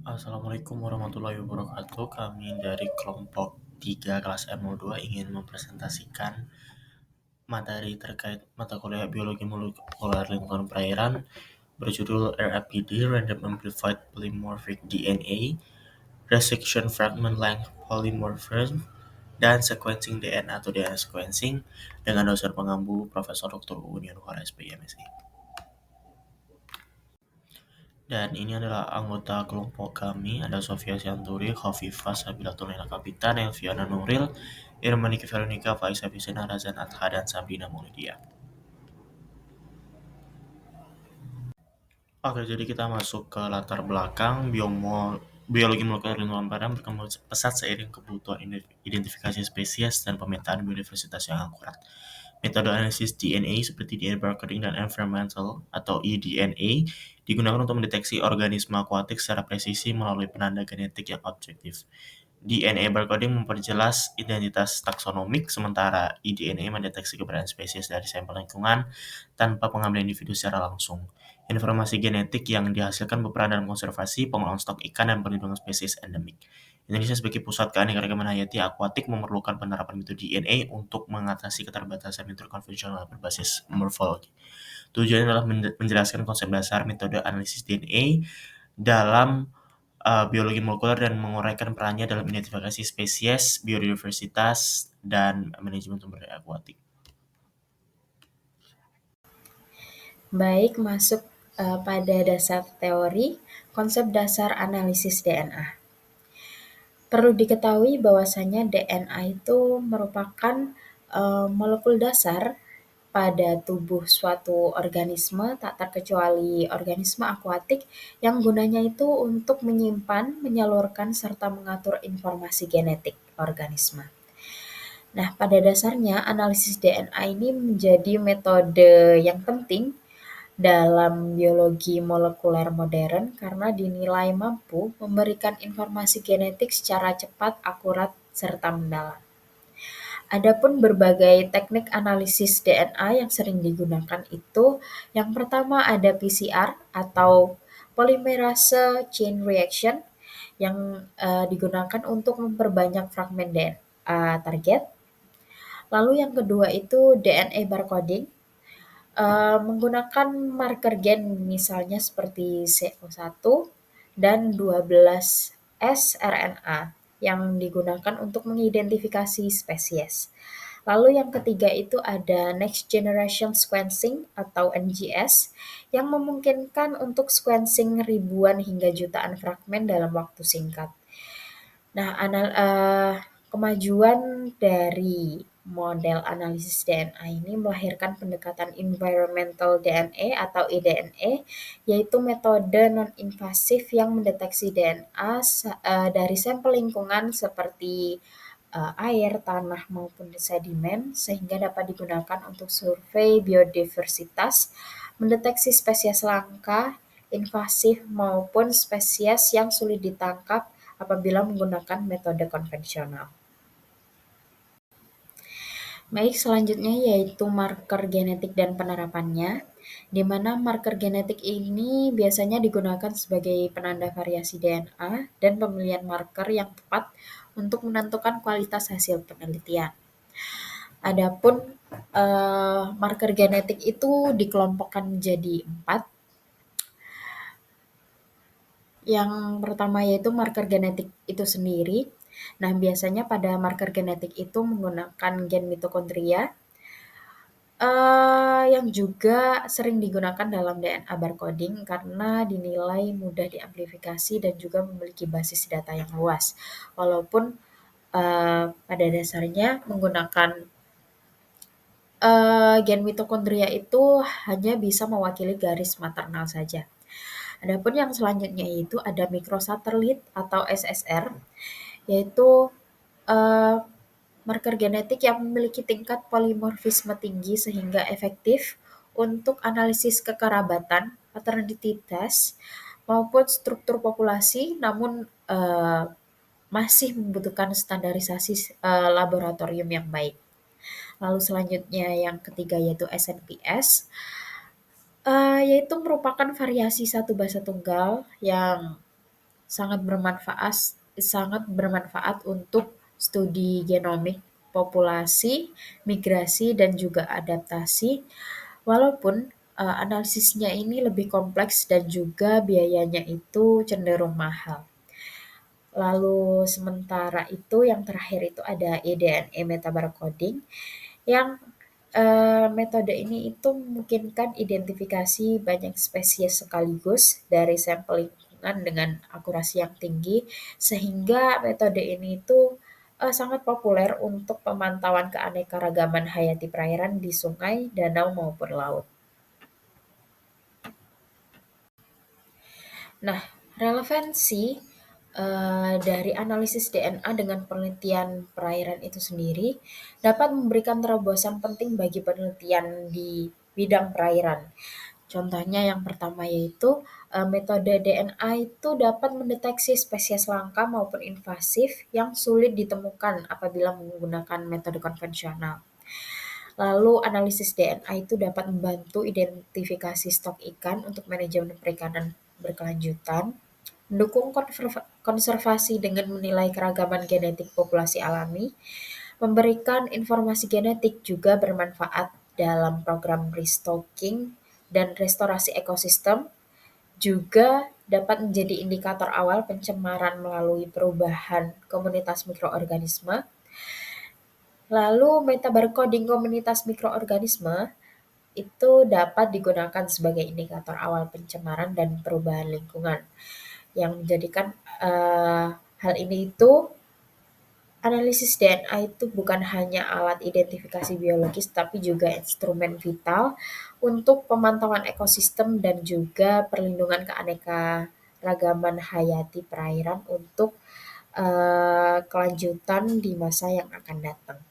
Assalamualaikum warahmatullahi wabarakatuh. Kami dari kelompok 3 kelas M02 ingin mempresentasikan materi terkait mata kuliah biologi molekuler lingkungan perairan berjudul RAPD Random Amplified Polymorphic DNA, Resection Fragment Length Polymorphism, dan Sequencing DNA atau DNA Sequencing dengan dosen pengampu Profesor Dr. Uun Yanuar SPI MSI. Dan ini adalah anggota kelompok kami, ada Sofia Sianturi, Khofifah Sabila Tulina Kapitan, Elviana Nuril, Irmaniki Veronica, Faiza Vicena, Razan Adha, dan Sabrina Maulidia. Oke, jadi kita masuk ke latar belakang biologi molekuler lingkungan perairan berkembang pesat seiring kebutuhan identifikasi spesies dan pemetaan biodiversitas yang akurat. Metode analisis DNA seperti DNA barcoding dan environmental atau eDNA digunakan untuk mendeteksi organisme akuatik secara presisi melalui penanda genetik yang objektif. DNA barcoding memperjelas identitas taksonomik, sementara eDNA mendeteksi keberadaan spesies dari sampel lingkungan tanpa pengambilan individu secara langsung. Informasi genetik yang dihasilkan berperan dalam konservasi, pengelolaan stok ikan, dan perlindungan spesies endemik. Indonesia sebagai pusat keanekaragaman hayati akuatik memerlukan penerapan metode DNA untuk mengatasi keterbatasan metode konvensional berbasis morfologi. Tujuannya adalah menjelaskan konsep dasar metode analisis DNA dalam biologi molekuler dan menguraikan perannya dalam identifikasi spesies, biodiversitas, dan manajemen sumber daya akuatik. Baik, masuk pada dasar teori, konsep dasar analisis DNA. Perlu diketahui bahwasanya DNA itu merupakan molekul dasar pada tubuh suatu organisme, tak terkecuali organisme akuatik yang gunanya itu untuk menyimpan, menyalurkan, serta mengatur informasi genetik organisme. Nah, pada dasarnya analisis DNA ini menjadi metode yang penting dalam biologi molekuler modern karena dinilai mampu memberikan informasi genetik secara cepat, akurat, serta mendalam. Adapun berbagai teknik analisis DNA yang sering digunakan itu, yang pertama ada PCR atau polymerase chain reaction yang digunakan untuk memperbanyak fragmen DNA target. Lalu yang kedua itu DNA barcoding, menggunakan marker gen misalnya seperti CO1 dan 12S RNA yang digunakan untuk mengidentifikasi spesies. Lalu yang ketiga itu ada Next Generation Sequencing atau NGS yang memungkinkan untuk sequencing ribuan hingga jutaan fragmen dalam waktu singkat. Nah, kemajuan dari model analisis DNA ini melahirkan pendekatan environmental DNA atau eDNA, yaitu metode non-invasif yang mendeteksi DNA dari sampel lingkungan seperti air, tanah, maupun sedimen, sehingga dapat digunakan untuk survei biodiversitas, mendeteksi spesies langka, invasif, maupun spesies yang sulit ditangkap apabila menggunakan metode konvensional. Baik, selanjutnya yaitu marker genetik dan penerapannya, di mana marker genetik ini biasanya digunakan sebagai penanda variasi DNA dan pemilihan marker yang tepat untuk menentukan kualitas hasil penelitian. Adapun marker genetik itu dikelompokkan menjadi 4. Yang pertama yaitu marker genetik itu sendiri. Nah, biasanya pada marker genetik itu menggunakan gen mitokondria, yang juga sering digunakan dalam DNA barcoding karena dinilai mudah diamplifikasi dan juga memiliki basis data yang luas. Walaupun pada dasarnya menggunakan gen mitokondria itu hanya bisa mewakili garis maternal saja. Adapun yang selanjutnya itu ada mikrosatelit atau SSR, yaitu marker genetik yang memiliki tingkat polimorfisme tinggi sehingga efektif untuk analisis kekerabatan, paternitas, maupun struktur populasi, namun masih membutuhkan standarisasi laboratorium yang baik. Lalu selanjutnya yang ketiga yaitu SNPS, yaitu merupakan variasi satu basa tunggal yang sangat bermanfaat untuk studi genomik populasi, migrasi, dan juga adaptasi, walaupun analisisnya ini lebih kompleks dan juga biayanya itu cenderung mahal. Lalu sementara itu yang terakhir itu ada eDNA metabarcoding yang metode ini itu memungkinkan identifikasi banyak spesies sekaligus dari sampel lingkungan dengan akurasi yang tinggi, sehingga metode ini itu sangat populer untuk pemantauan keanekaragaman hayati perairan di sungai, danau maupun laut. Nah, relevansi dari analisis DNA dengan penelitian perairan itu sendiri dapat memberikan terobosan penting bagi penelitian di bidang perairan. Contohnya yang pertama yaitu metode DNA itu dapat mendeteksi spesies langka maupun invasif yang sulit ditemukan apabila menggunakan metode konvensional. Lalu analisis DNA itu dapat membantu identifikasi stok ikan untuk manajemen perikanan berkelanjutan, mendukung konservasi dengan menilai keragaman genetik populasi alami, memberikan informasi genetik juga bermanfaat dalam program restocking dan restorasi ekosistem, juga dapat menjadi indikator awal pencemaran melalui perubahan komunitas mikroorganisme. Lalu metabarcoding komunitas mikroorganisme itu dapat digunakan sebagai indikator awal pencemaran dan perubahan lingkungan yang menjadikan hal ini itu analisis DNA itu bukan hanya alat identifikasi biologis tapi juga instrumen vital untuk pemantauan ekosistem dan juga perlindungan keanekaragaman hayati perairan untuk kelanjutan di masa yang akan datang.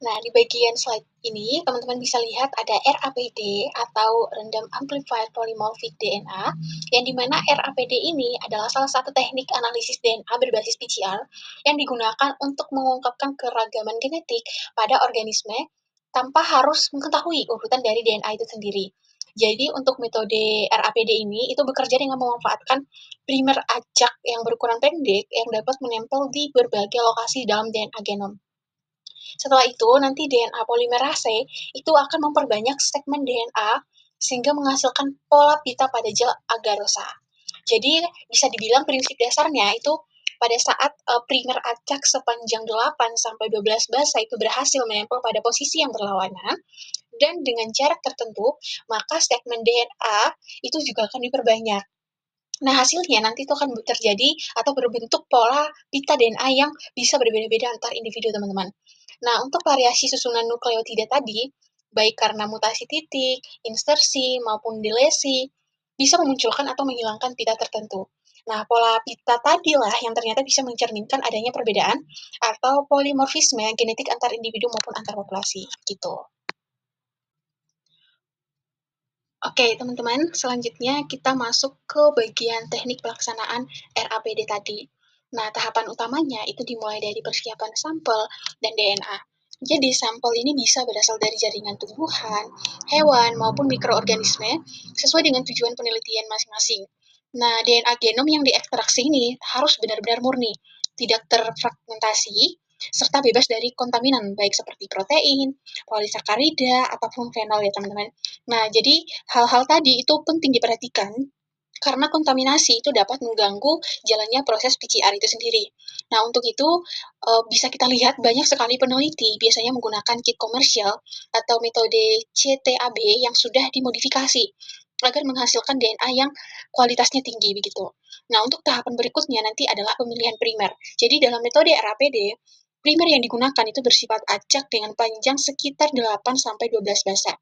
Nah, di bagian slide ini, teman-teman bisa lihat ada RAPD atau Random Amplified Polymorphic DNA, yang dimana RAPD ini adalah salah satu teknik analisis DNA berbasis PCR yang digunakan untuk mengungkapkan keragaman genetik pada organisme tanpa harus mengetahui urutan dari DNA itu sendiri. Jadi untuk metode RAPD ini itu bekerja dengan memanfaatkan primer acak yang berukuran pendek yang dapat menempel di berbagai lokasi dalam DNA genom. Setelah itu, nanti DNA polimerase itu akan memperbanyak segmen DNA sehingga menghasilkan pola pita pada gel agarosa. Jadi bisa dibilang prinsip dasarnya itu pada saat primer acak sepanjang 8 sampai 12 basa itu berhasil menempel pada posisi yang berlawanan dan dengan jarak tertentu, maka segmen DNA itu juga akan diperbanyak. Nah, hasilnya nanti itu akan terjadi atau berbentuk pola pita DNA yang bisa berbeda-beda antar individu, teman-teman. Nah, untuk variasi susunan nukleotida tadi, baik karena mutasi titik, insersi, maupun delesi, bisa memunculkan atau menghilangkan pita tertentu. Nah, pola pita tadilah yang ternyata bisa mencerminkan adanya perbedaan atau polimorfisme genetik antar individu maupun antar populasi, gitu. Oke, teman-teman, selanjutnya kita masuk ke bagian teknik pelaksanaan RAPD tadi. Nah, tahapan utamanya itu dimulai dari persiapan sampel dan DNA. Jadi, sampel ini bisa berasal dari jaringan tumbuhan, hewan, maupun mikroorganisme sesuai dengan tujuan penelitian masing-masing. Nah, DNA genom yang diekstraksi ini harus benar-benar murni, tidak terfragmentasi, serta bebas dari kontaminan, baik seperti protein, polisakarida, ataupun fenol ya teman-teman. Nah, jadi hal-hal tadi itu penting diperhatikan karena kontaminasi itu dapat mengganggu jalannya proses PCR itu sendiri. Nah, untuk itu bisa kita lihat banyak sekali peneliti biasanya menggunakan kit komersial atau metode CTAB yang sudah dimodifikasi agar menghasilkan DNA yang kualitasnya tinggi begitu. Nah, untuk tahapan berikutnya nanti adalah pemilihan primer. Jadi dalam metode RAPD, primer yang digunakan itu bersifat acak dengan panjang sekitar 8 sampai 12 basa.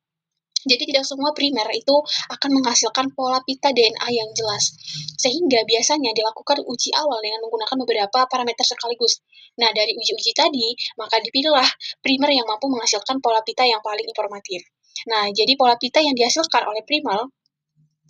Jadi tidak semua primer itu akan menghasilkan pola pita DNA yang jelas. Sehingga biasanya dilakukan uji awal dengan menggunakan beberapa parameter sekaligus. Nah, dari uji-uji tadi, maka dipilihlah primer yang mampu menghasilkan pola pita yang paling informatif. Nah, jadi pola pita yang dihasilkan oleh primer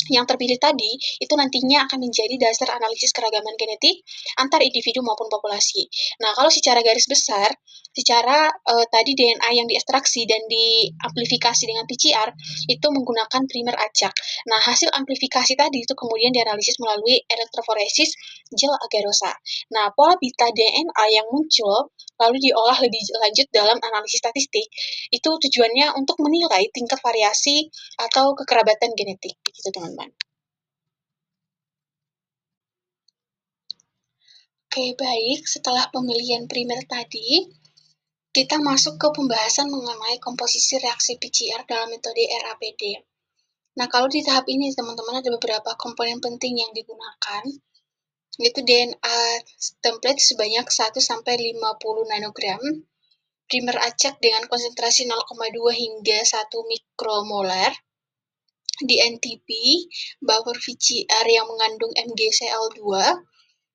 yang terpilih tadi itu nantinya akan menjadi dasar analisis keragaman genetik antar individu maupun populasi. Nah, kalau secara garis besar, secara tadi DNA yang diekstraksi dan diamplifikasi dengan PCR itu menggunakan primer acak. Nah, hasil amplifikasi tadi itu kemudian dianalisis melalui elektroforesis gel agarosa. Nah, pola beta DNA yang muncul lalu diolah lebih lanjut dalam analisis statistik, itu tujuannya untuk menilai tingkat variasi atau kekerabatan genetik. Begitu, teman-teman. Oke, baik. Setelah pemilihan primer tadi, kita masuk ke pembahasan mengenai komposisi reaksi PCR dalam metode RAPD. Nah, kalau di tahap ini, teman-teman, ada beberapa komponen penting yang digunakan, yaitu DNA template sebanyak 1-50 nanogram, primer acak dengan konsentrasi 0,2 hingga 1 mikromolar, DNTP, buffer VCR yang mengandung MgCl2,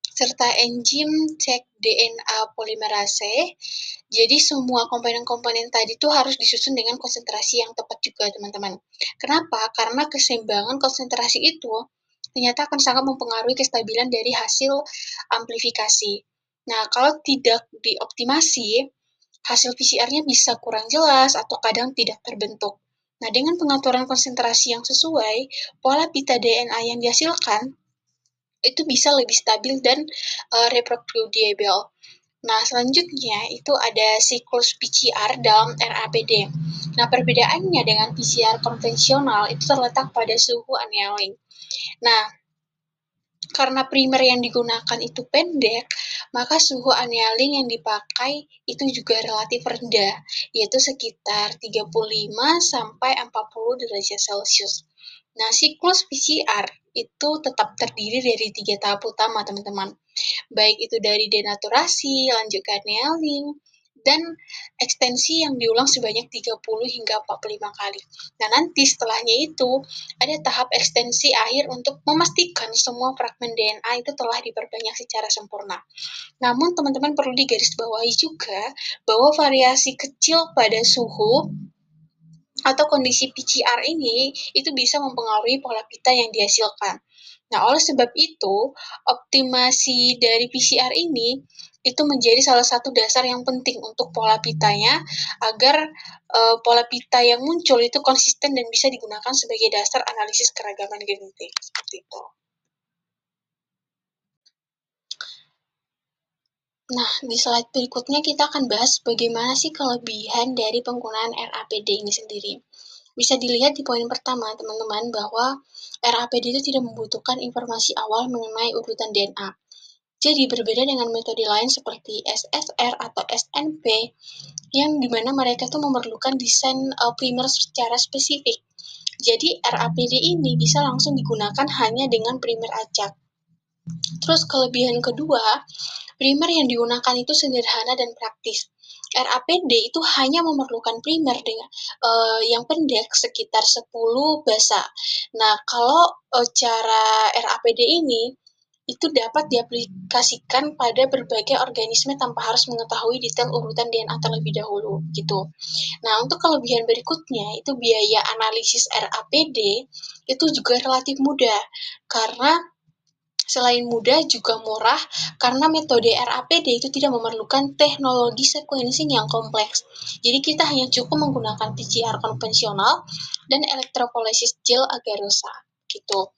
serta enzim cek DNA polimerase. Jadi semua komponen-komponen tadi itu harus disusun dengan konsentrasi yang tepat juga, teman-teman. Kenapa? Karena keseimbangan konsentrasi itu ternyata akan sangat mempengaruhi kestabilan dari hasil amplifikasi. Nah, kalau tidak dioptimasi, hasil PCR-nya bisa kurang jelas atau kadang tidak terbentuk. Nah, dengan pengaturan konsentrasi yang sesuai, pola pita DNA yang dihasilkan itu bisa lebih stabil dan reproducible. Nah, selanjutnya itu ada siklus PCR dalam RAPD. Nah, perbedaannya dengan PCR konvensional itu terletak pada suhu annealing. Nah, karena primer yang digunakan itu pendek, maka suhu annealing yang dipakai itu juga relatif rendah, yaitu sekitar 35-40 derajat Celcius. Nah, siklus PCR itu tetap terdiri dari 3 tahap utama, teman-teman. Baik itu dari denaturasi, lanjut ke annealing, dan ekstensi yang diulang sebanyak 30 hingga 45 kali. Nah, nanti setelahnya itu ada tahap ekstensi akhir untuk memastikan semua fragmen DNA itu telah diperbanyak secara sempurna. Namun, teman-teman perlu digarisbawahi juga bahwa variasi kecil pada suhu atau kondisi PCR ini itu bisa mempengaruhi pola pita yang dihasilkan. Nah, oleh sebab itu, optimasi dari PCR ini itu menjadi salah satu dasar yang penting untuk pola pitanya agar pola pita yang muncul itu konsisten dan bisa digunakan sebagai dasar analisis keragaman genetik. Seperti itu. Nah, di slide berikutnya kita akan bahas bagaimana sih kelebihan dari penggunaan RAPD ini sendiri. Bisa dilihat di poin pertama, teman-teman, bahwa RAPD itu tidak membutuhkan informasi awal mengenai urutan DNA. Jadi, berbeda dengan metode lain seperti SSR atau SNP, yang dimana mereka itu memerlukan desain primer secara spesifik. Jadi, RAPD ini bisa langsung digunakan hanya dengan primer acak. Terus kelebihan kedua, primer yang digunakan itu sederhana dan praktis. RAPD itu hanya memerlukan primer dengan yang pendek sekitar 10 basa. Nah, kalau cara RAPD ini itu dapat diaplikasikan pada berbagai organisme tanpa harus mengetahui detail urutan DNA terlebih dahulu, gitu. Nah, untuk kelebihan berikutnya itu biaya analisis RAPD itu juga relatif mudah karena selain mudah juga murah karena metode RAPD itu tidak memerlukan teknologi sequencing yang kompleks. Jadi kita hanya cukup menggunakan PCR konvensional dan elektroforesis gel agarosa gitu.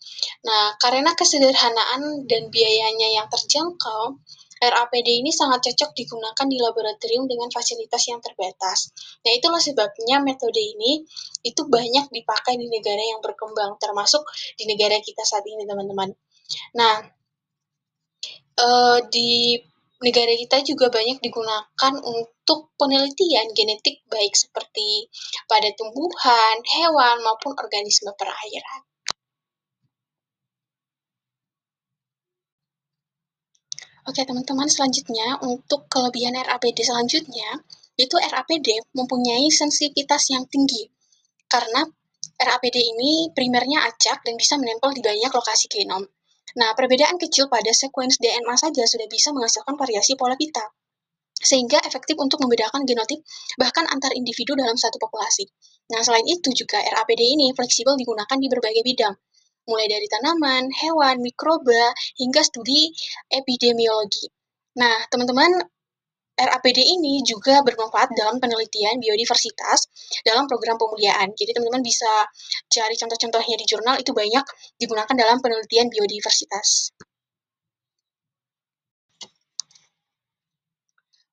Nah, karena kesederhanaan dan biayanya yang terjangkau, RAPD ini sangat cocok digunakan di laboratorium dengan fasilitas yang terbatas. Nah, itulah sebabnya metode ini itu banyak dipakai di negara yang berkembang, termasuk di negara kita saat ini, teman-teman. Nah, di negara kita juga banyak digunakan untuk penelitian genetik baik seperti pada tumbuhan, hewan, maupun organisme perairan. Oke, teman-teman, selanjutnya untuk kelebihan RAPD selanjutnya, itu RAPD mempunyai sensitivitas yang tinggi karena RAPD ini primernya acak dan bisa menempel di banyak lokasi genom. Nah, perbedaan kecil pada sekuens DNA saja sudah bisa menghasilkan variasi pola pita, sehingga efektif untuk membedakan genotip bahkan antar individu dalam satu populasi. Nah, selain itu juga RAPD ini fleksibel digunakan di berbagai bidang, mulai dari tanaman, hewan, mikroba, hingga studi epidemiologi. Nah, teman-teman, RAPD ini juga bermanfaat dalam penelitian biodiversitas dalam program pemuliaan. Jadi teman-teman bisa cari contoh-contohnya di jurnal, itu banyak digunakan dalam penelitian biodiversitas.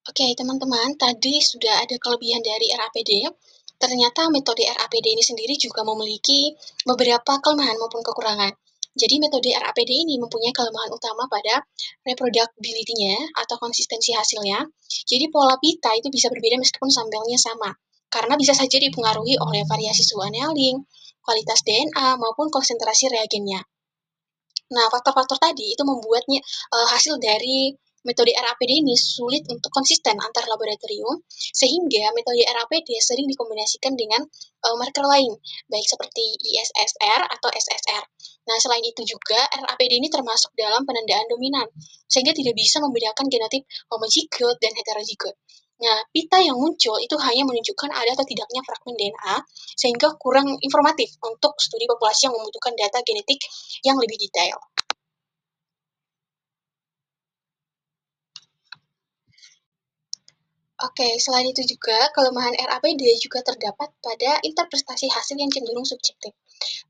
Oke, teman-teman, tadi sudah ada kelebihan dari RAPD. Ternyata metode RAPD ini sendiri juga memiliki beberapa kelemahan maupun kekurangan. Jadi metode RAPD ini mempunyai kelemahan utama pada reproducibility-nya atau konsistensi hasilnya. Jadi pola pita itu bisa berbeda meskipun sampelnya sama, karena bisa saja dipengaruhi oleh variasi suhu annealing, kualitas DNA, maupun konsentrasi reagennya. Nah, faktor-faktor tadi itu membuatnya hasil dari metode RAPD ini sulit untuk konsisten antar laboratorium, sehingga metode RAPD sering dikombinasikan dengan marker lain, baik seperti ISSR atau SSR. Nah, selain itu juga RAPD ini termasuk dalam penandaan dominan, sehingga tidak bisa membedakan genotip homozigot dan heterozigot. Nah, pita yang muncul itu hanya menunjukkan ada atau tidaknya fragmen DNA, sehingga kurang informatif untuk studi populasi yang membutuhkan data genetik yang lebih detail. Oke, selain itu juga, kelemahan RAPD juga terdapat pada interpretasi hasil yang cenderung subjektif.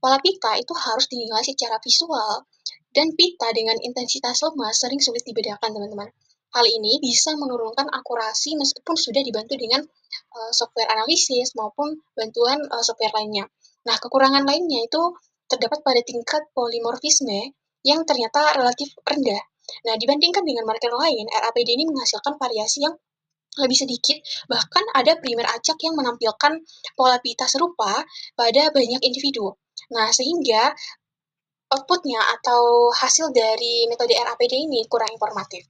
Pola pita itu harus dinilai secara visual, dan pita dengan intensitas lemah sering sulit dibedakan, teman-teman. Hal ini bisa menurunkan akurasi meskipun sudah dibantu dengan software analisis maupun bantuan software lainnya. Nah, kekurangan lainnya itu terdapat pada tingkat polimorfisme yang ternyata relatif rendah. Nah, dibandingkan dengan marker lain, RAPD ini menghasilkan variasi yang lebih sedikit, bahkan ada primer acak yang menampilkan pola pita serupa pada banyak individu. Nah, sehingga outputnya atau hasil dari metode RAPD ini kurang informatif.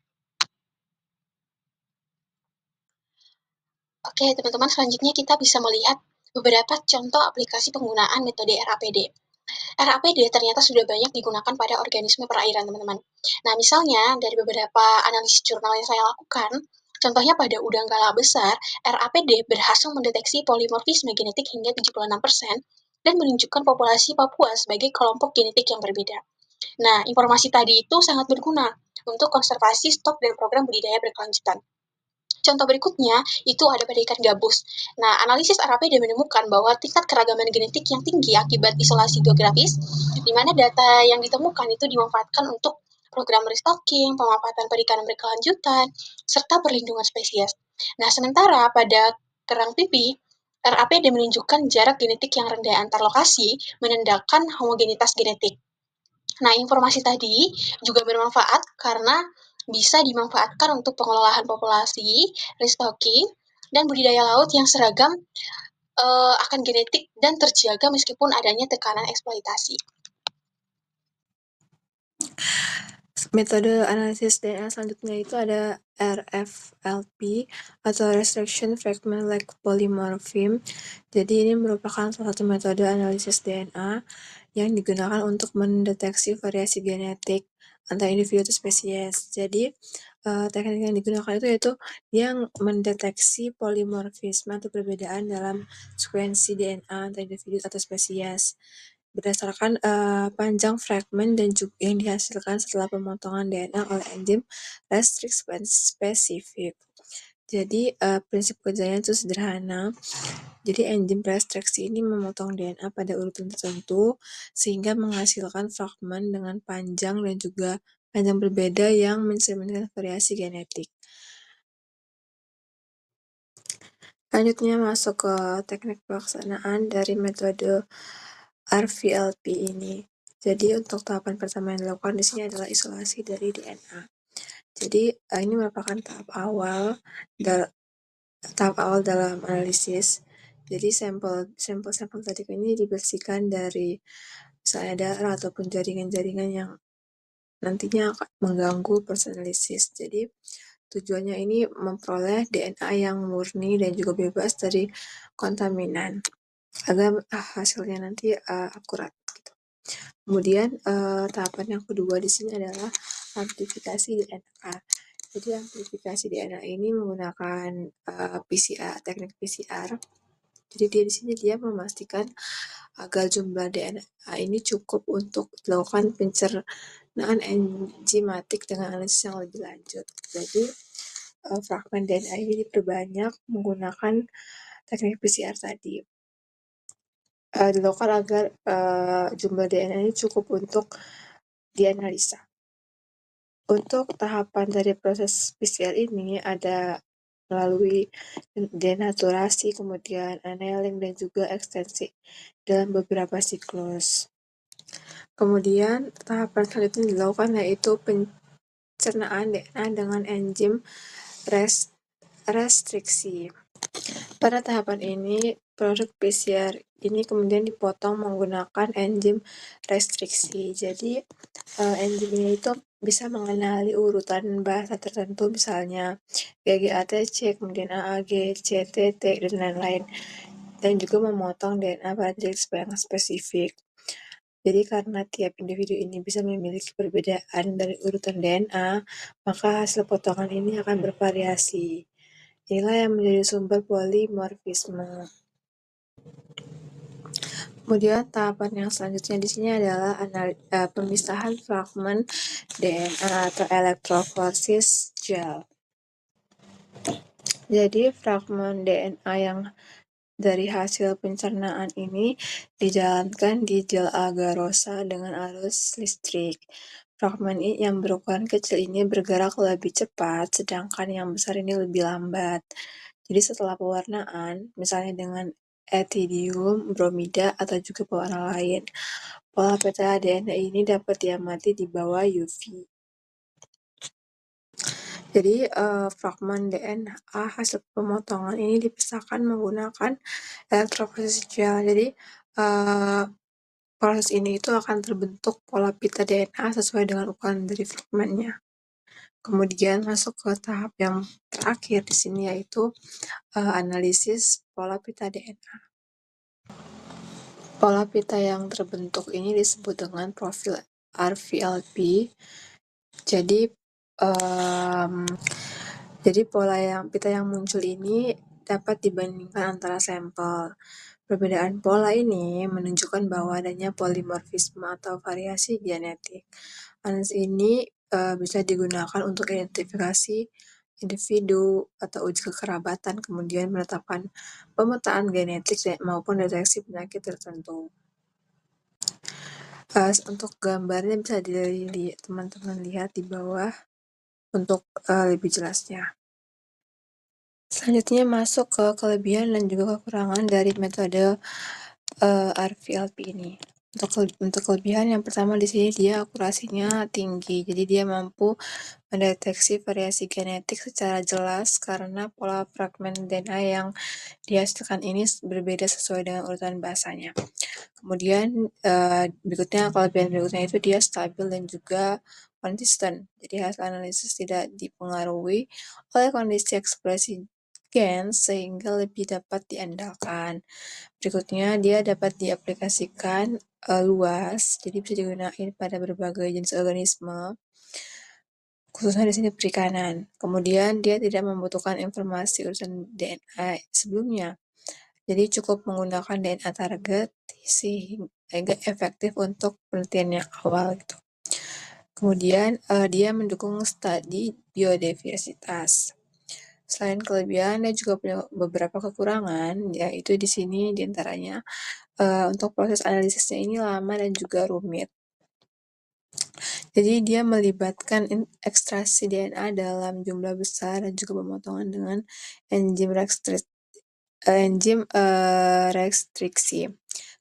Oke, teman-teman, selanjutnya kita bisa melihat beberapa contoh aplikasi penggunaan metode RAPD. RAPD ternyata sudah banyak digunakan pada organisme perairan, teman-teman. Nah, misalnya dari beberapa analisis jurnal yang saya lakukan, contohnya pada udang gala besar, RAPD berhasil mendeteksi polimorfisme genetik hingga 76% dan menunjukkan populasi Papua sebagai kelompok genetik yang berbeda. Nah, informasi tadi itu sangat berguna untuk konservasi stok dan program budidaya berkelanjutan. Contoh berikutnya itu ada pada ikan gabus. Nah, analisis RAPD menemukan bahwa tingkat keragaman genetik yang tinggi akibat isolasi geografis, di mana data yang ditemukan itu dimanfaatkan untuk program restocking, pemanfaatan perikanan berkelanjutan, serta perlindungan spesies. Nah, sementara pada kerang pipi, RAPD menunjukkan jarak genetik yang rendah antar lokasi, menandakan homogenitas genetik. Nah, informasi tadi juga bermanfaat karena bisa dimanfaatkan untuk pengelolaan populasi, restocking, dan budidaya laut yang seragam akan genetik dan terjaga meskipun adanya tekanan eksploitasi. Metode analisis DNA selanjutnya itu ada RFLP atau Restriction Fragment Like Polymorphism. Jadi ini merupakan salah satu metode analisis DNA yang digunakan untuk mendeteksi variasi genetik antar individu atau spesies. Jadi teknik yang digunakan itu yaitu yang mendeteksi polimorfisme atau perbedaan dalam sekuensi DNA antar individu atau spesies berdasarkan panjang fragmen dan juga yang dihasilkan setelah pemotongan DNA oleh enzim restrict spesifik. Jadi prinsip kerjanya itu sederhana. Jadi enzim restriksi ini memotong DNA pada urutan tertentu sehingga menghasilkan fragmen dengan panjang dan juga panjang berbeda yang mencerminkan variasi genetik. Selanjutnya masuk ke teknik pelaksanaan dari metode RVLP ini. Jadi untuk tahapan pertama yang dilakukan di sini adalah isolasi dari DNA. Jadi ini merupakan tahap awal dalam analisis. Jadi sampel tadi ini dibersihkan dari misalnya darah ataupun jaringan-jaringan yang nantinya akan mengganggu personalisis. Jadi tujuannya ini memperoleh DNA yang murni dan juga bebas dari kontaminan agar hasilnya nanti akurat. Gitu. Kemudian tahapan yang kedua di sini adalah amplifikasi DNA. Jadi amplifikasi DNA ini menggunakan teknik PCR. Jadi dia memastikan agar jumlah DNA ini cukup untuk dilakukan pencernaan enzimatik dengan analisis yang lebih lanjut. Jadi fragmen DNA ini diperbanyak menggunakan teknik PCR tadi. Dilakukan agar jumlah DNA ini cukup untuk dianalisa. Untuk tahapan dari proses PCR ini ada melalui denaturasi, kemudian annealing, dan juga ekstensi dalam beberapa siklus. Kemudian tahapan selanjutnya dilakukan yaitu pencernaan DNA dengan enzim restriksi. Pada tahapan ini, produk PCR ini kemudian dipotong menggunakan enzim restriksi. Jadi enzim ini itu bisa mengenali urutan bahasa tertentu, misalnya GGATC, kemudian AAG, CTT, dan lain-lain, dan juga memotong DNA pada jenis yang spesifik. Jadi karena tiap individu ini bisa memiliki perbedaan dari urutan DNA, maka hasil potongan ini akan bervariasi. Inilah yang menjadi sumber polimorfisme. Kemudian tahapan yang selanjutnya di sini adalah pemisahan fragmen DNA atau electrophoresis gel. Jadi fragmen DNA yang dari hasil pencernaan ini dijalankan di gel agarosa dengan arus listrik. Fragmen yang berukuran kecil ini bergerak lebih cepat, sedangkan yang besar ini lebih lambat. Jadi setelah pewarnaan, misalnya dengan etidium, bromida, atau juga pewarna lain, pola peta DNA ini dapat diamati di bawah UV. Jadi fragmen DNA hasil pemotongan ini dipisahkan menggunakan electrophoresis gel. Jadi proses ini itu akan terbentuk pola pita DNA sesuai dengan ukuran dari fragmennya. Kemudian masuk ke tahap yang terakhir di sini yaitu analisis pola pita DNA. Pola pita yang terbentuk ini disebut dengan profil RVLP. Jadi pita yang muncul ini dapat dibandingkan antara sampel. Perbedaan pola ini menunjukkan bahwa adanya polimorfisme atau variasi genetik. Analisis ini bisa digunakan untuk identifikasi individu atau uji kekerabatan, kemudian menetapkan pemetaan genetik maupun deteksi penyakit tertentu. Untuk gambarnya bisa teman-teman lihat di bawah untuk lebih jelasnya. Selanjutnya masuk ke kelebihan dan juga kekurangan dari metode RVLP ini. Untuk kelebihan yang pertama di sini dia akurasinya tinggi, jadi dia mampu mendeteksi variasi genetik secara jelas karena pola fragmen DNA yang dihasilkan ini berbeda sesuai dengan urutan bahasanya. Kemudian kelebihan berikutnya itu dia stabil dan juga konsisten. Jadi hasil analisis tidak dipengaruhi oleh kondisi ekspresi gen sehingga lebih dapat diandalkan. Berikutnya dia dapat diaplikasikan luas, jadi bisa digunakan pada berbagai jenis organisme, khususnya di sini perikanan. Kemudian dia tidak membutuhkan informasi urusan DNA sebelumnya. Jadi cukup menggunakan DNA target sehingga efektif untuk penelitian yang awal gitu. Kemudian dia mendukung studi biodiversitas. Selain kelebihan, dia juga punya beberapa kekurangan, yaitu di sini diantaranya untuk proses analisisnya ini lama dan juga rumit. Jadi dia melibatkan ekstraksi DNA dalam jumlah besar dan juga pemotongan dengan enzim restriksi.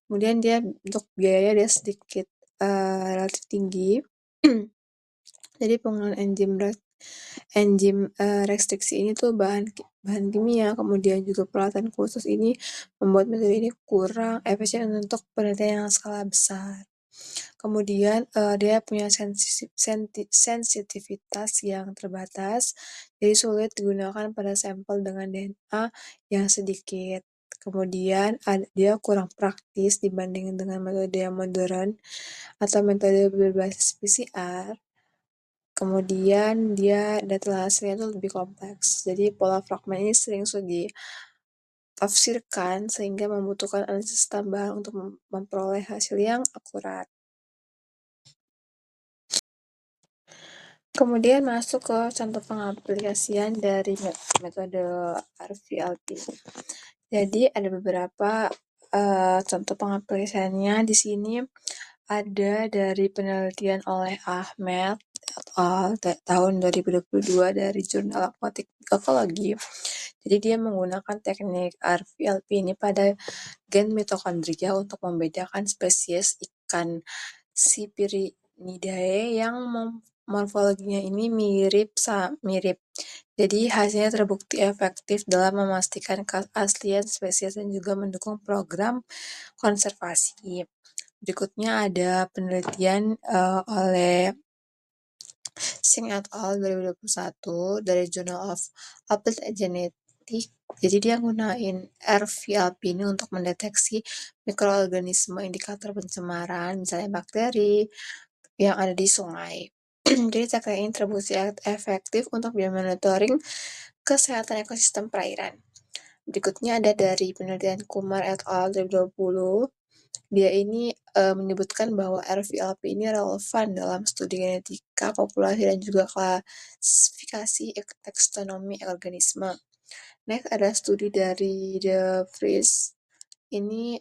Kemudian dia untuk biaya dia sedikit relatif tinggi. Jadi penggunaan enzim restriksi ini tuh bahan kimia, kemudian juga peralatan khusus ini membuat metode ini kurang efisien untuk penelitian yang skala besar. Kemudian dia punya sensitivitas yang terbatas, jadi sulit digunakan pada sampel dengan DNA yang sedikit. Kemudian dia kurang praktis dibandingkan dengan metode yang modern atau metode berbasis PCR. Kemudian dia data hasilnya itu lebih kompleks. Jadi pola fragmen ini sering tafsirkan sehingga membutuhkan analisis tambahan untuk memperoleh hasil yang akurat. Kemudian masuk ke contoh pengaplikasian dari metode RVLP. Jadi ada beberapa contoh pengaplikasiannya di sini ada dari penelitian oleh Ahmed et al. Tahun 2022 dari Jurnal Aquatic Ecology. Jadi dia menggunakan teknik RVLP ini pada gen mitokondria untuk membedakan spesies ikan Cyprinidae yang morfologinya ini mirip. Jadi hasilnya terbukti efektif dalam memastikan keaslian spesies dan juga mendukung program konservasi. Berikutnya ada penelitian oleh Singh et al. 2021 dari Journal of Applied Genetics. Jadi dia gunain RVLP ini untuk mendeteksi mikroorganisme indikator pencemaran, misalnya bakteri yang ada di sungai. Jadi teknik ini terbukti efektif untuk monitoring kesehatan ekosistem perairan. Berikutnya ada dari penelitian Kumar et al. 2020. Dia ini menyebutkan bahwa RVLP ini relevan dalam studi genetika populasi dan juga klasifikasi taksonomi organisme. Next ada studi dari De Vries. Ini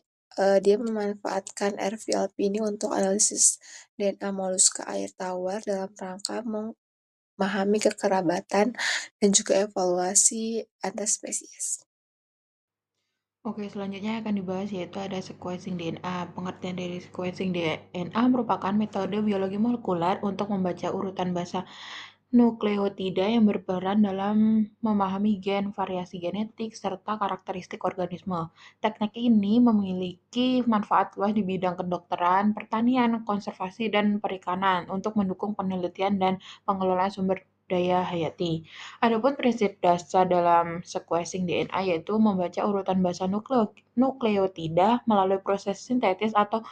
dia memanfaatkan RVLP ini untuk analisis DNA moluska air tawar dalam rangka memahami kekerabatan dan juga evaluasi antar spesies. Oke, selanjutnya akan dibahas yaitu ada sequencing DNA. Pengertian dari sequencing DNA merupakan metode biologi molekuler untuk membaca urutan basa nukleotida yang berperan dalam memahami gen, variasi genetik, serta karakteristik organisme. Teknik ini memiliki manfaat luas di bidang kedokteran, pertanian, konservasi, dan perikanan untuk mendukung penelitian dan pengelolaan sumber daya hayati. Adapun prinsip dasar dalam sequencing DNA yaitu membaca urutan basa nukleotida melalui proses sintetis atau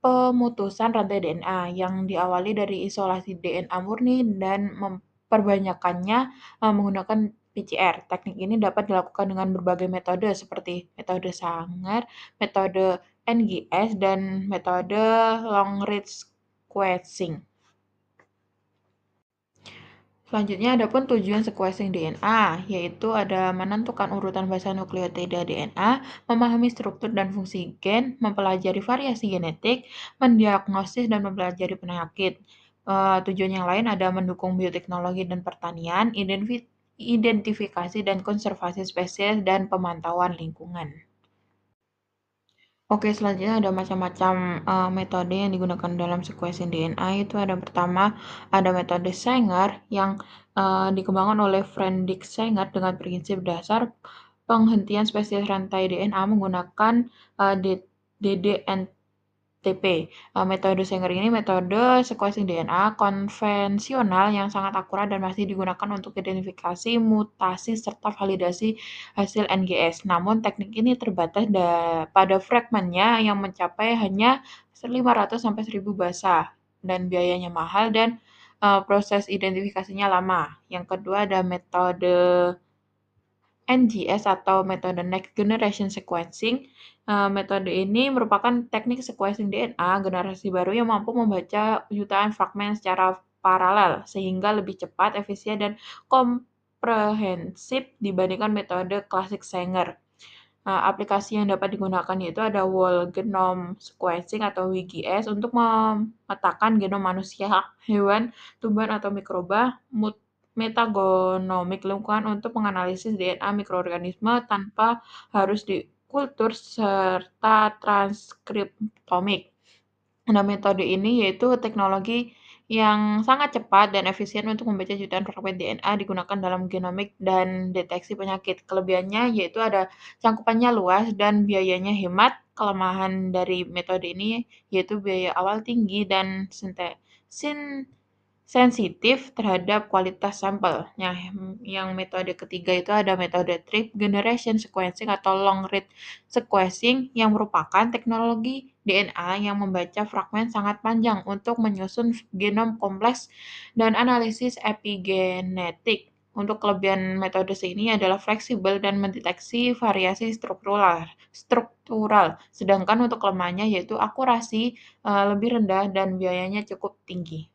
pemutusan rantai DNA yang diawali dari isolasi DNA murni dan memperbanyakannya menggunakan PCR. Teknik ini dapat dilakukan dengan berbagai metode seperti metode Sanger, metode NGS, dan metode long read sequencing. Selanjutnya adapun tujuan sequencing DNA, yaitu ada menentukan urutan basa nukleotida DNA, memahami struktur dan fungsi gen, mempelajari variasi genetik, mendiagnosis dan mempelajari penyakit. Tujuan yang lain ada mendukung bioteknologi dan pertanian, identifikasi dan konservasi spesies, dan pemantauan lingkungan. Oke, selanjutnya ada macam-macam metode yang digunakan dalam sequencing DNA. Itu ada pertama, ada metode Sanger yang dikembangkan oleh Fredrik Sanger dengan prinsip dasar penghentian spesies rantai DNA menggunakan DDNTP. Metode Sanger ini metode sequencing DNA konvensional yang sangat akurat dan masih digunakan untuk identifikasi mutasi serta validasi hasil NGS. Namun teknik ini terbatas pada fragmennya yang mencapai hanya 500 sampai 1000 basa dan biayanya mahal dan proses identifikasinya lama. Yang kedua ada metode NGS atau metode Next Generation Sequencing. Metode ini merupakan teknik sequencing DNA generasi baru yang mampu membaca jutaan fragmen secara paralel sehingga lebih cepat, efisien, dan komprehensif dibandingkan metode klasik Sanger. Aplikasi yang dapat digunakan yaitu ada Whole Genome Sequencing atau WGS untuk memetakan genom manusia, hewan, tumbuhan atau mikroba, metagenomik lingkungan untuk menganalisis DNA mikroorganisme tanpa harus dikultur, serta transkriptomik. Nah, metode ini yaitu teknologi yang sangat cepat dan efisien untuk membaca jutaan fragmen DNA digunakan dalam genomik dan deteksi penyakit. Kelebihannya yaitu ada cangkupannya luas dan biayanya hemat. Kelemahan dari metode ini yaitu biaya awal tinggi dan sensitif terhadap kualitas sampel. Nah, yang metode ketiga itu ada metode Trip Generation Sequencing atau Long Read Sequencing yang merupakan teknologi DNA yang membaca fragmen sangat panjang untuk menyusun genom kompleks dan analisis epigenetik Untuk kelebihan metode ini adalah fleksibel dan mendeteksi variasi struktural. Sedangkan untuk kelemahannya yaitu akurasi lebih rendah dan biayanya cukup tinggi.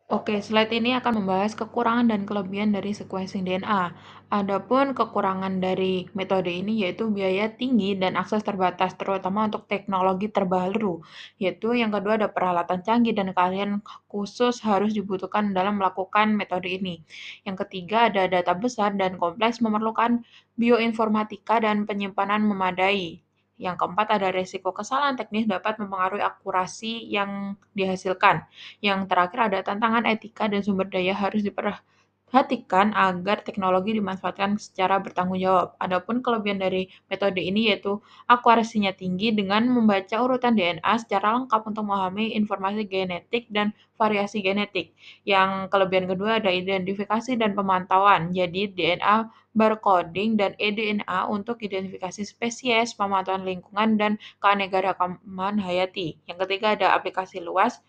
Oke, slide ini akan membahas kekurangan dan kelebihan dari sequencing DNA. Adapun kekurangan dari metode ini yaitu biaya tinggi dan akses terbatas, terutama untuk teknologi terbaru. Yaitu yang kedua ada peralatan canggih dan keahlian khusus harus dibutuhkan dalam melakukan metode ini. Yang ketiga ada data besar dan kompleks memerlukan bioinformatika dan penyimpanan memadai. Yang keempat ada resiko kesalahan teknis dapat mempengaruhi akurasi yang dihasilkan. Yang terakhir ada tantangan etika dan sumber daya harus diperhatikan agar teknologi dimanfaatkan secara bertanggung jawab. Adapun kelebihan dari metode ini yaitu akurasinya tinggi dengan membaca urutan DNA secara lengkap untuk memahami informasi genetik dan variasi genetik. Yang kelebihan kedua ada identifikasi dan pemantauan. Jadi DNA barcoding dan eDNA untuk identifikasi spesies, pemantauan lingkungan, dan keanekaragaman hayati. Yang ketiga ada aplikasi luas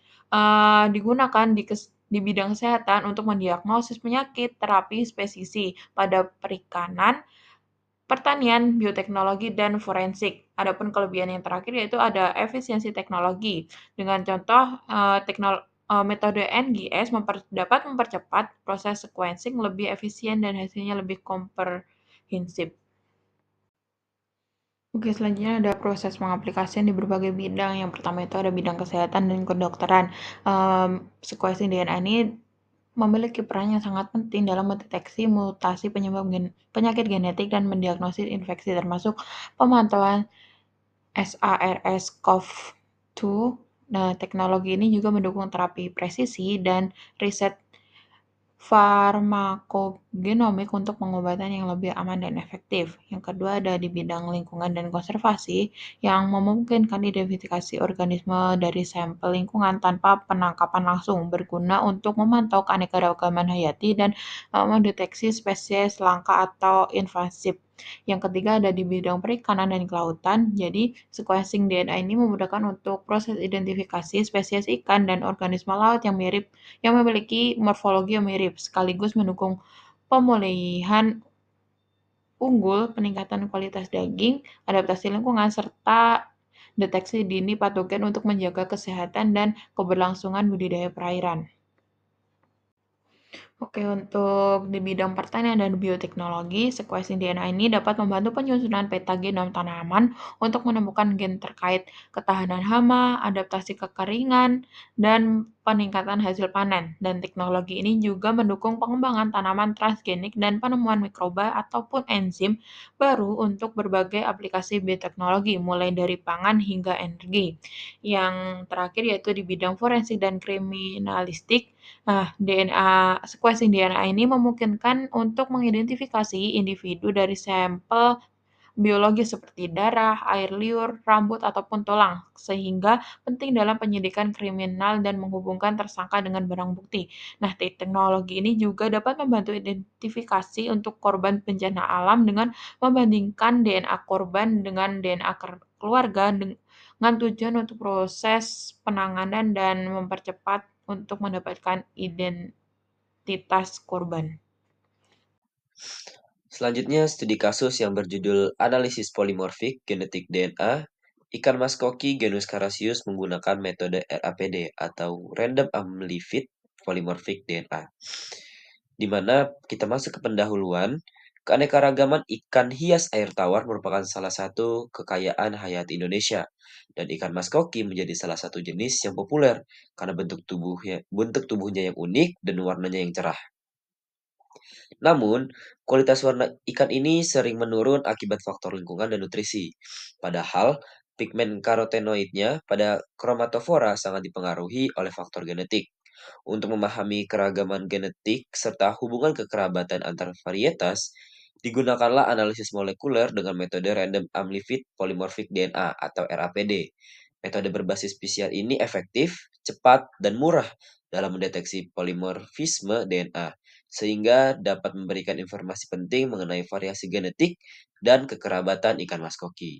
digunakan di bidang kesehatan untuk mendiagnosis penyakit, terapi spesifik pada perikanan, pertanian, bioteknologi, dan forensik. Adapun kelebihan yang terakhir yaitu ada efisiensi teknologi. Dengan contoh, metode NGS dapat mempercepat proses sequencing lebih efisien dan hasilnya lebih komprehensif. Oke, selanjutnya ada proses pengaplikasian di berbagai bidang. Yang pertama itu ada bidang kesehatan dan kedokteran. Sequencing DNA ini memiliki peran yang sangat penting dalam mendeteksi mutasi penyebab penyakit genetik dan mendiagnosis infeksi termasuk pemantauan SARS-CoV-2. Nah, teknologi ini juga mendukung terapi presisi dan riset farmakogenomik untuk pengobatan yang lebih aman dan efektif. Yang kedua ada di bidang lingkungan dan konservasi yang memungkinkan identifikasi organisme dari sampel lingkungan tanpa penangkapan langsung berguna untuk memantau keanekaragaman hayati dan mendeteksi spesies langka atau invasif. Yang ketiga ada di bidang perikanan dan kelautan. Jadi, sequencing DNA ini memudahkan untuk proses identifikasi spesies ikan dan organisme laut yang memiliki morfologi yang mirip, sekaligus mendukung pemulihan unggul, peningkatan kualitas daging, adaptasi lingkungan, serta deteksi dini patogen untuk menjaga kesehatan dan keberlangsungan budidaya perairan. Oke, untuk di bidang pertanian dan bioteknologi, sequencing DNA ini dapat membantu penyusunan peta genom tanaman untuk menemukan gen terkait ketahanan hama, adaptasi kekeringan, dan peningkatan hasil panen. Dan teknologi ini juga mendukung pengembangan tanaman transgenik dan penemuan mikroba ataupun enzim baru untuk berbagai aplikasi bioteknologi, mulai dari pangan hingga energi. Yang terakhir yaitu di bidang forensik dan kriminalistik. Nah, sequencing DNA ini memungkinkan untuk mengidentifikasi individu dari sampel biologis seperti darah, air liur, rambut, ataupun tulang, sehingga penting dalam penyidikan kriminal dan menghubungkan tersangka dengan barang bukti. Nah, teknologi ini juga dapat membantu identifikasi untuk korban bencana alam dengan membandingkan DNA korban dengan DNA keluarga dengan tujuan untuk proses penanganan dan mempercepat untuk mendapatkan identitas korban. Selanjutnya, studi kasus yang berjudul Analisis Polimorfik Genetik DNA, ikan mas koki genus Carassius menggunakan metode RAPD atau Random Amplified Polymorphic DNA, di mana kita masuk ke pendahuluan. Keanekaragaman ikan hias air tawar merupakan salah satu kekayaan hayati Indonesia, dan ikan mas koki menjadi salah satu jenis yang populer karena bentuk tubuhnya yang unik dan warnanya yang cerah. Namun, kualitas warna ikan ini sering menurun akibat faktor lingkungan dan nutrisi. Padahal, pigmen karotenoidnya pada kromatofora sangat dipengaruhi oleh faktor genetik. Untuk memahami keragaman genetik serta hubungan kekerabatan antar varietas, digunakanlah analisis molekuler dengan metode Random Amplified Polymorphic DNA atau RAPD. Metode berbasis PCR ini efektif, cepat, dan murah dalam mendeteksi polimorfisme DNA, sehingga dapat memberikan informasi penting mengenai variasi genetik dan kekerabatan ikan mas koki.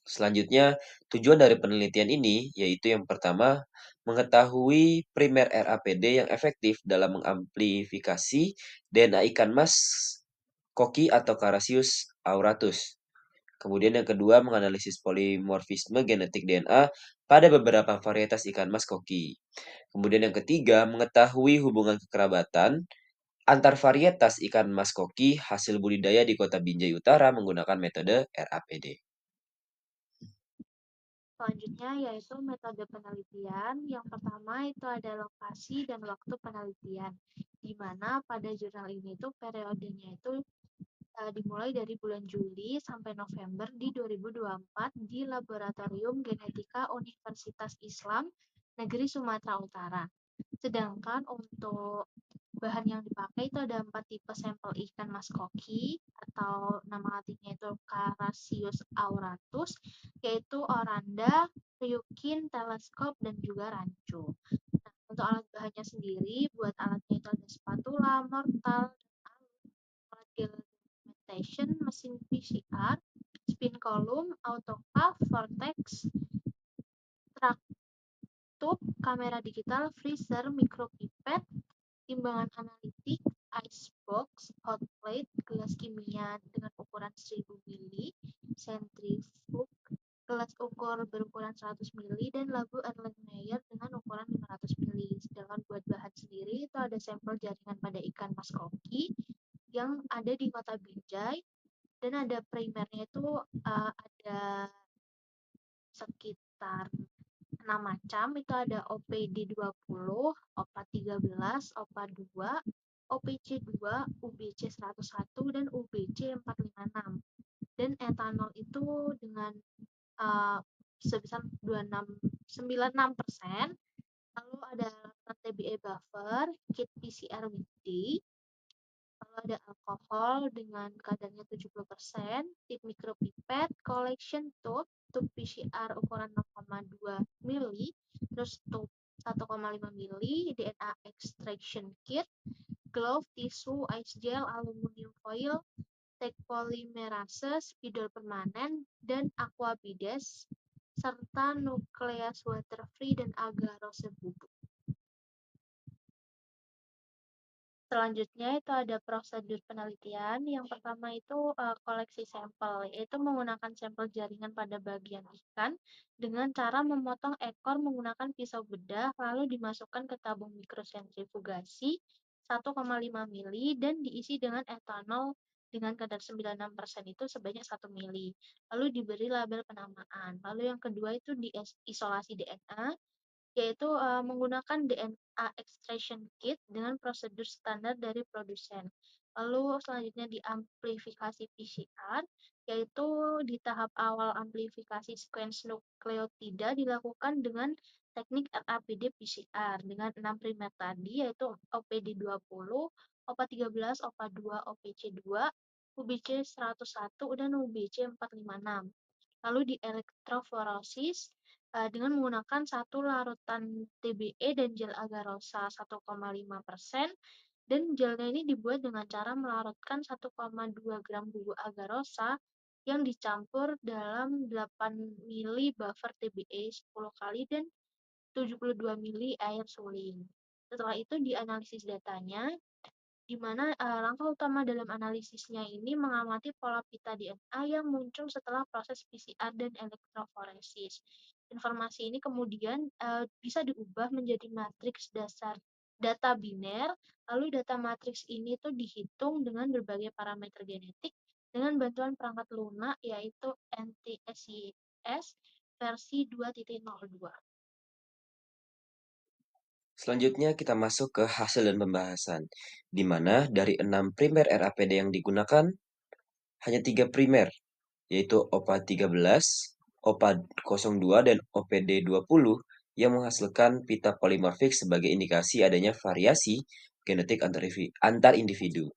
Selanjutnya, tujuan dari penelitian ini yaitu yang pertama, mengetahui primer RAPD yang efektif dalam mengamplifikasi DNA ikan mas koki atau Carassius auratus. Kemudian yang kedua, menganalisis polimorfisme genetik DNA pada beberapa varietas ikan mas koki. Kemudian yang ketiga, mengetahui hubungan kekerabatan antar varietas ikan mas koki hasil budidaya di Kota Binjai Utara menggunakan metode RAPD. Selanjutnya yaitu metode penelitian. Yang pertama itu ada lokasi dan waktu penelitian, di mana pada jurnal ini tuh periodenya itu dimulai dari bulan Juli sampai November di 2024 di Laboratorium Genetika Universitas Islam Negeri Sumatera Utara. Sedangkan untuk bahan yang dipakai itu ada 4 tipe sampel ikan mas koki atau nama latinnya itu Carassius auratus, yaitu oranda, ryukin, teleskop, dan juga rancu. Nah, untuk alat bahannya sendiri, buat alatnya itu ada spatula, mortal, alat gel mesin PCR, spin column, autoclave, vortex, tube, kamera digital, freezer, micropipet, timbangan analitik, icebox, hot plate, gelas kimia dengan ukuran 1000 mili, centrifuge, gelas ukur berukuran 100 mili, dan labu Erlenmeyer dengan ukuran 500 mili. Sedangkan buat bahan sendiri itu ada sampel jaringan pada ikan mas koki yang ada di Kota Binjai, dan ada primernya itu ada sekitar 6 macam. Itu ada OPD20, OPA13, OPA2, OPC2, UBC101, dan UBC456. Dan etanol itu dengan sebesar 96%. Lalu ada TBE buffer, kit PCR weekday. Lalu ada alkohol dengan kadarnya 70%, tip micropipet, collection tube, tube PCR ukuran 0,2 mili, terus tube 1,5 mili, DNA extraction kit, glove, tisu, ice gel, aluminium foil, tag polymerase, spidol permanen, dan aquabides, serta nukleus water free dan agarose bubuk. Selanjutnya itu ada prosedur penelitian. Yang pertama itu koleksi sampel, yaitu menggunakan sampel jaringan pada bagian ikan dengan cara memotong ekor menggunakan pisau bedah, lalu dimasukkan ke tabung mikrosentrifugasi 1,5 mili dan diisi dengan etanol dengan kadar 96% itu sebanyak 1 mili. Lalu diberi label penamaan. Lalu yang kedua itu diisolasi DNA, yaitu menggunakan DNA extraction kit dengan prosedur standar dari produsen. Lalu selanjutnya diamplifikasi PCR, yaitu di tahap awal amplifikasi sequence nukleotida dilakukan dengan teknik RAPD PCR dengan 6 primer tadi, yaitu OPD20, OPA13, OPA2, OPC2, UBC101, dan UBC456. Lalu di elektroforosis dengan menggunakan satu larutan TBE dan gel agarosa 1,5%, dan gelnya ini dibuat dengan cara melarutkan 1,2 gram bubuk agarosa yang dicampur dalam 8 mili buffer TBE 10 kali dan 72 mili air suling. Setelah itu dianalisis datanya, di mana langkah utama dalam analisisnya ini mengamati pola pita DNA yang muncul setelah proses PCR dan elektroforesis. Informasi ini kemudian bisa diubah menjadi matriks dasar data biner, lalu data matriks ini tuh dihitung dengan berbagai parameter genetik dengan bantuan perangkat lunak yaitu NTSIS versi 2.02. Selanjutnya kita masuk ke hasil dan pembahasan, di mana dari 6 primer RAPD yang digunakan, hanya 3 primer, yaitu OPA13, OPA02, dan OPD20 yang menghasilkan pita polimorfik sebagai indikasi adanya variasi genetik antar individu.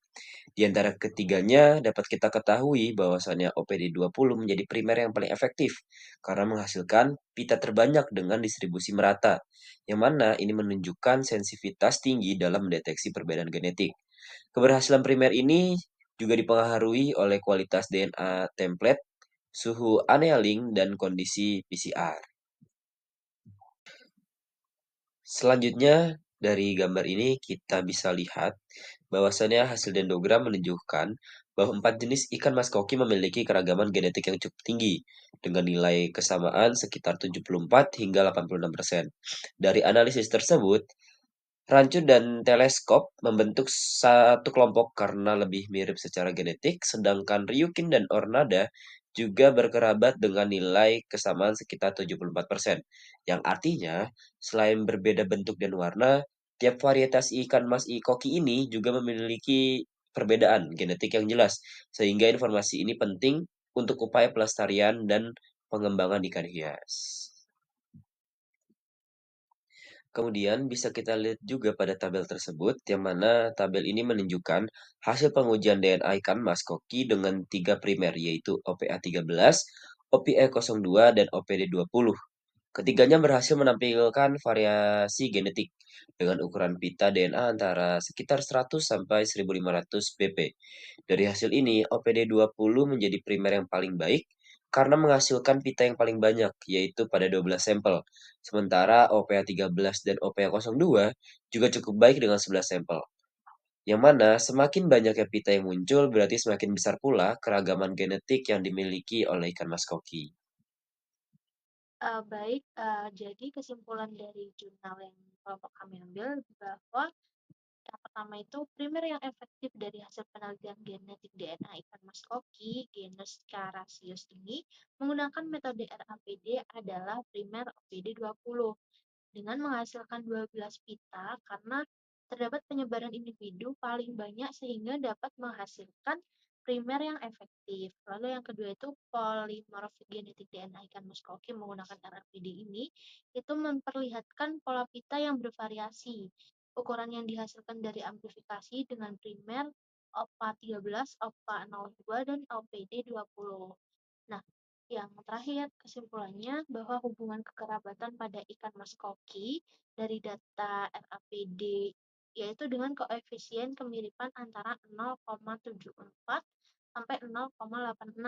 Di antara ketiganya dapat kita ketahui bahwasannya OPD20 menjadi primer yang paling efektif karena menghasilkan pita terbanyak dengan distribusi merata, yang mana ini menunjukkan sensitivitas tinggi dalam mendeteksi perbedaan genetik. Keberhasilan primer ini juga dipengaruhi oleh kualitas DNA template suhu annealing, dan kondisi PCR. Selanjutnya, dari gambar ini kita bisa lihat bahwasannya hasil dendrogram menunjukkan bahwa 4 jenis ikan mas koki memiliki keragaman genetik yang cukup tinggi, dengan nilai kesamaan sekitar 74 hingga 86%. Dari analisis tersebut, rancu dan teleskop membentuk satu kelompok karena lebih mirip secara genetik, sedangkan Ryukin dan Ornada juga berkerabat dengan nilai kesamaan sekitar 74%. Yang artinya, selain berbeda bentuk dan warna, tiap varietas ikan mas koki ini juga memiliki perbedaan genetik yang jelas, sehingga informasi ini penting untuk upaya pelestarian dan pengembangan ikan hias. Kemudian bisa kita lihat juga pada tabel tersebut, yang mana tabel ini menunjukkan hasil pengujian DNA ikan mas koki dengan 3 primer, yaitu OPA13, OPE02, dan OPD20. Ketiganya berhasil menampilkan variasi genetik dengan ukuran pita DNA antara sekitar 100 sampai 1500 bp. Dari hasil ini, OPD20 menjadi primer yang paling baik karena menghasilkan pita yang paling banyak, yaitu pada 12 sampel. Sementara OPA13 dan OPA02 juga cukup baik dengan 11 sampel. Yang mana semakin banyaknya pita yang muncul, berarti semakin besar pula keragaman genetik yang dimiliki oleh ikan mas koki. Baik, jadi kesimpulan dari jurnal yang kelompok kami ambil bahwa yang pertama itu primer yang efektif dari hasil penelitian genetik DNA ikan mas koki genus Carassius ini menggunakan metode RAPD adalah primer OPD20 dengan menghasilkan 12 pita karena terdapat penyebaran individu paling banyak sehingga dapat menghasilkan primer yang efektif. Lalu yang kedua itu polimorfik genetik DNA ikan muskoki menggunakan RFID ini itu memperlihatkan pola pita yang bervariasi. Ukuran yang dihasilkan dari amplifikasi dengan primer OPA13, OPA02, dan OPD20. Nah, yang terakhir kesimpulannya bahwa hubungan kekerabatan pada ikan mas koki dari data RAPD yaitu dengan koefisien kemiripan antara 0,74 sampai 0,86.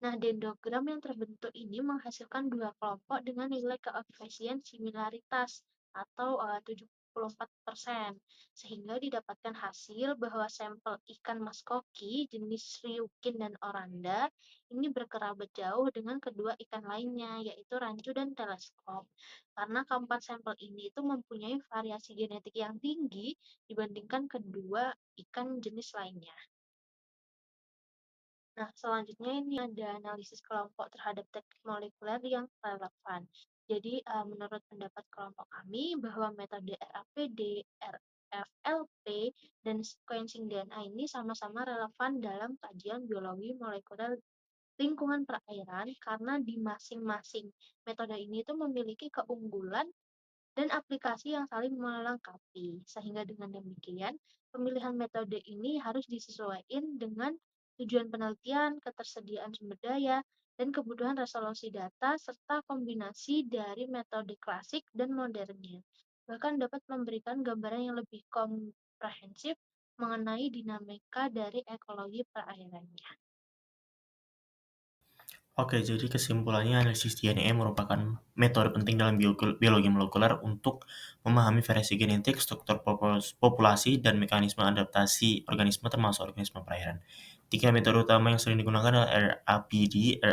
Nah, dendrogram yang terbentuk ini menghasilkan dua kelompok dengan nilai koefisien similaritas atau 74%, sehingga didapatkan hasil bahwa sampel ikan mas koki jenis Ryukin dan Oranda ini berkerabat jauh dengan kedua ikan lainnya, yaitu rancu dan teleskop. Karena keempat sampel ini itu mempunyai variasi genetik yang tinggi dibandingkan kedua ikan jenis lainnya. Nah, selanjutnya ini ada analisis kelompok terhadap teknik molekuler yang relevan. Jadi, menurut pendapat kelompok kami bahwa metode RAPD, RFLP, dan sequencing DNA ini sama-sama relevan dalam kajian biologi molekuler lingkungan perairan karena di masing-masing metode ini itu memiliki keunggulan dan aplikasi yang saling melengkapi. Sehingga dengan demikian, pemilihan metode ini harus disesuaikan dengan tujuan penelitian, ketersediaan sumber daya, dan kebutuhan resolusi data, serta kombinasi dari metode klasik dan modernnya. Bahkan dapat memberikan gambaran yang lebih komprehensif mengenai dinamika dari ekologi perairannya. Oke, jadi kesimpulannya analisis DNA merupakan metode penting dalam biologi molekuler untuk memahami variasi genetik, struktur populasi, dan mekanisme adaptasi organisme termasuk organisme perairan. Tiga metode utama yang sering digunakan adalah RAPD,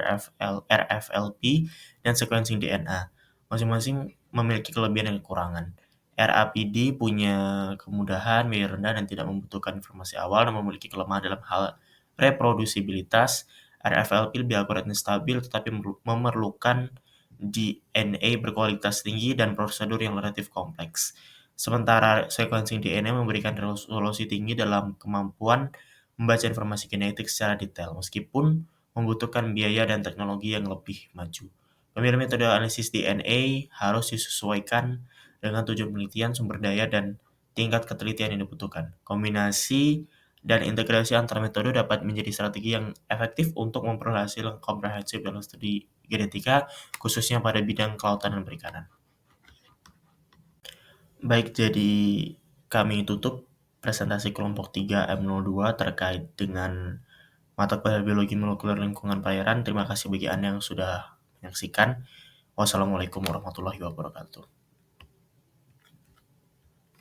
RFLP, dan sequencing DNA. Masing-masing memiliki kelebihan dan kekurangan. RAPD punya kemudahan, biaya rendah, dan tidak membutuhkan informasi awal, dan memiliki kelemahan dalam hal reprodusibilitas. RFLP lebih akurat dan stabil, tetapi memerlukan DNA berkualitas tinggi dan prosedur yang relatif kompleks. Sementara sequencing DNA memberikan resolusi tinggi dalam kemampuan membaca informasi genetik secara detail, meskipun membutuhkan biaya dan teknologi yang lebih maju. Pemilihan metode analisis DNA harus disesuaikan dengan tujuan penelitian, sumber daya, dan tingkat ketelitian yang dibutuhkan. Kombinasi dan integrasi antar metode dapat menjadi strategi yang efektif untuk memperoleh hasil yang komprehensif dalam studi genetika, khususnya pada bidang kelautan dan perikanan. Baik, jadi kami tutup presentasi kelompok 3M02 terkait dengan mata kuliah biologi molekuler lingkungan perairan. Terima kasih bagi Anda yang sudah menyaksikan. Wassalamualaikum warahmatullahi wabarakatuh.